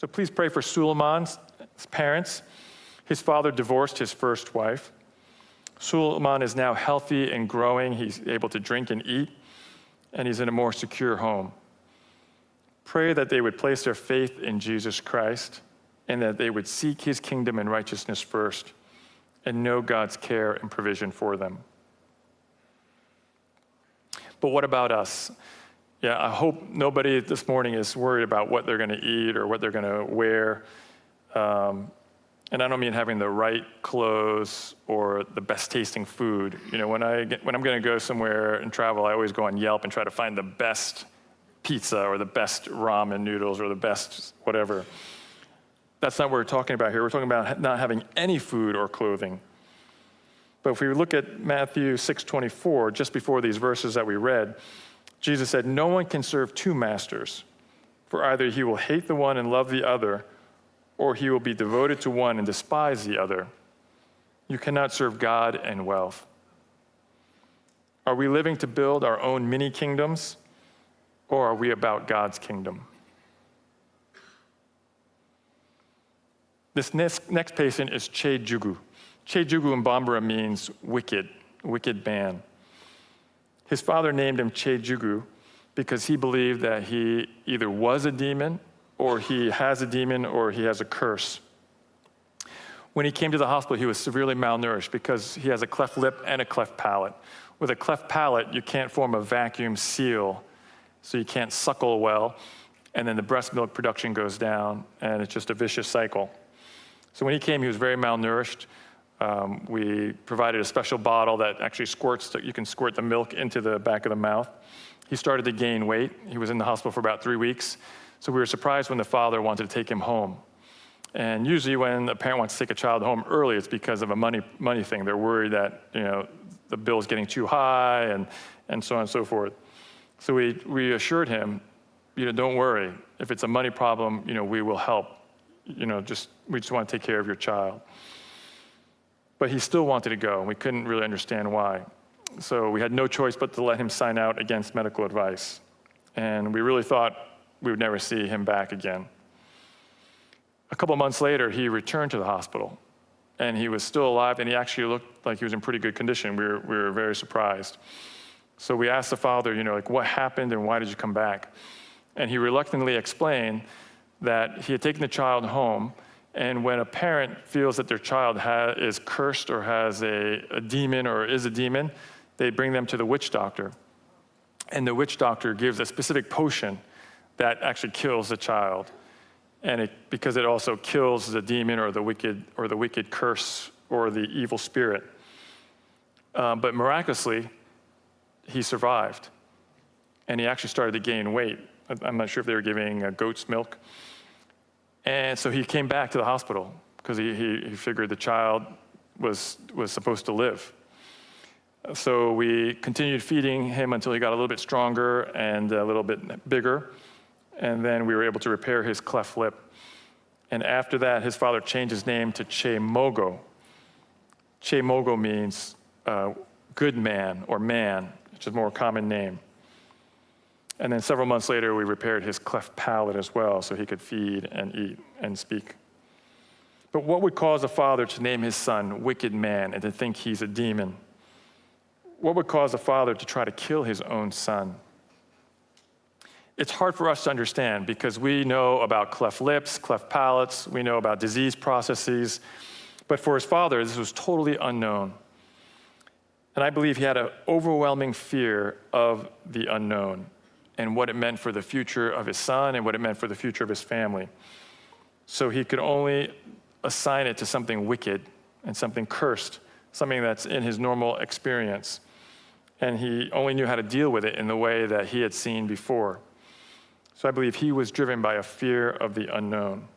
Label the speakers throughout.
Speaker 1: So please pray for Suleiman's parents. His father divorced his first wife. Suleiman is now healthy and growing. He's able to drink and eat, and he's in a more secure home. Pray that they would place their faith in Jesus Christ and that they would seek his kingdom and righteousness first and know God's care and provision for them. But what about us? Yeah, I hope nobody this morning is worried about what they're going to eat or what they're going to wear. And I don't mean having the right clothes or the best tasting food. You know, when I'm going to go somewhere and travel, I always go on Yelp and try to find the best pizza or the best ramen noodles or the best whatever. That's not what we're talking about here. We're talking about not having any food or clothing. But if we look at Matthew 6:24, just before these verses that we read, Jesus said, "No one can serve two masters, for either he will hate the one and love the other, or he will be devoted to one and despise the other. You cannot serve God and wealth." Are we living to build our own mini kingdoms, or are we about God's kingdom? This next patient is Che Jugu. Che Jugu in Bambara means wicked man. His father named him Che Jugu because he believed that he either was a demon, or he has a demon, or he has a curse. When he came to the hospital, he was severely malnourished because he has a cleft lip and a cleft palate. With a cleft palate, you can't form a vacuum seal, so you can't suckle well, and then the breast milk production goes down, and it's just a vicious cycle. So when he came, he was very malnourished. We provided a special bottle that actually you can squirt the milk into the back of the mouth. He started to gain weight. He was in the hospital for about 3 weeks. So we were surprised when the father wanted to take him home. And usually when a parent wants to take a child home early, it's because of a money thing. They're worried that, the bill's getting too high and so on and so forth. So we assured him, don't worry. If it's a money problem, we will help. We just want to take care of your child. But he still wanted to go, and we couldn't really understand why. So we had no choice but to let him sign out against medical advice. And we really thought we would never see him back again. A couple months later, he returned to the hospital, and he was still alive, and he actually looked like he was in pretty good condition. We were very surprised. So we asked the father, what happened and why did you come back? And he reluctantly explained that he had taken the child home, and when a parent feels that their child is cursed or has a demon or is a demon, they bring them to the witch doctor. And the witch doctor gives a specific potion that actually kills the child. And because it also kills the demon or the wicked curse or the evil spirit. But miraculously, he survived. And he actually started to gain weight. I'm not sure if they were giving goat's milk. And so he came back to the hospital because he figured the child was supposed to live. So we continued feeding him until he got a little bit stronger and a little bit bigger. And then we were able to repair his cleft lip. And after that, his father changed his name to Che Mogo. Che Mogo means good man or man, which is a more common name. And then several months later, we repaired his cleft palate as well, so he could feed and eat and speak. But what would cause a father to name his son wicked man and to think he's a demon? What would cause a father to try to kill his own son? It's hard for us to understand because we know about cleft lips, cleft palates, we know about disease processes, but for his father, this was totally unknown. And I believe he had an overwhelming fear of the unknown and what it meant for the future of his son and what it meant for the future of his family. So he could only assign it to something wicked and something cursed, something that's in his normal experience. And he only knew how to deal with it in the way that he had seen before. So I believe he was driven by a fear of the unknown.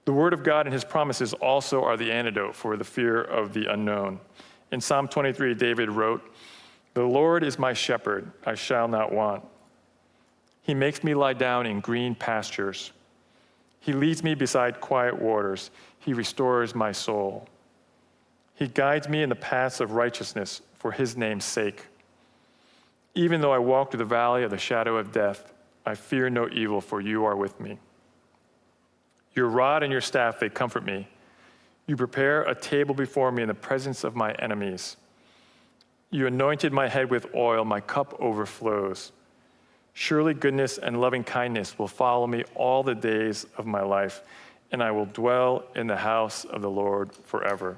Speaker 1: The Word of God and his promises also are the antidote for the fear of the unknown. In Psalm 23, David wrote, "The Lord is my shepherd, I shall not want. He makes me lie down in green pastures. He leads me beside quiet waters. He restores my soul. He guides me in the paths of righteousness for his name's sake. Even though I walk through the valley of the shadow of death, I fear no evil, for you are with me. Your rod and your staff, they comfort me. You prepare a table before me in the presence of my enemies. You anointed my head with oil, my cup overflows. Surely goodness and loving kindness will follow me all the days of my life, and I will dwell in the house of the Lord forever.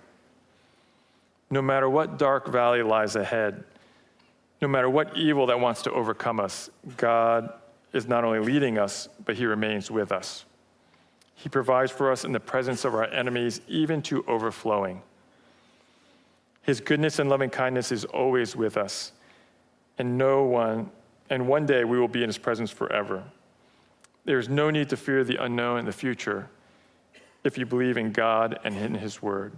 Speaker 1: No matter what dark valley lies ahead, no matter what evil that wants to overcome us, God is not only leading us, but he remains with us. He provides for us in the presence of our enemies, even to overflowing. His goodness and loving kindness is always with us, and one day we will be in his presence forever. There is no need to fear the unknown in the future if you believe in God and in his word.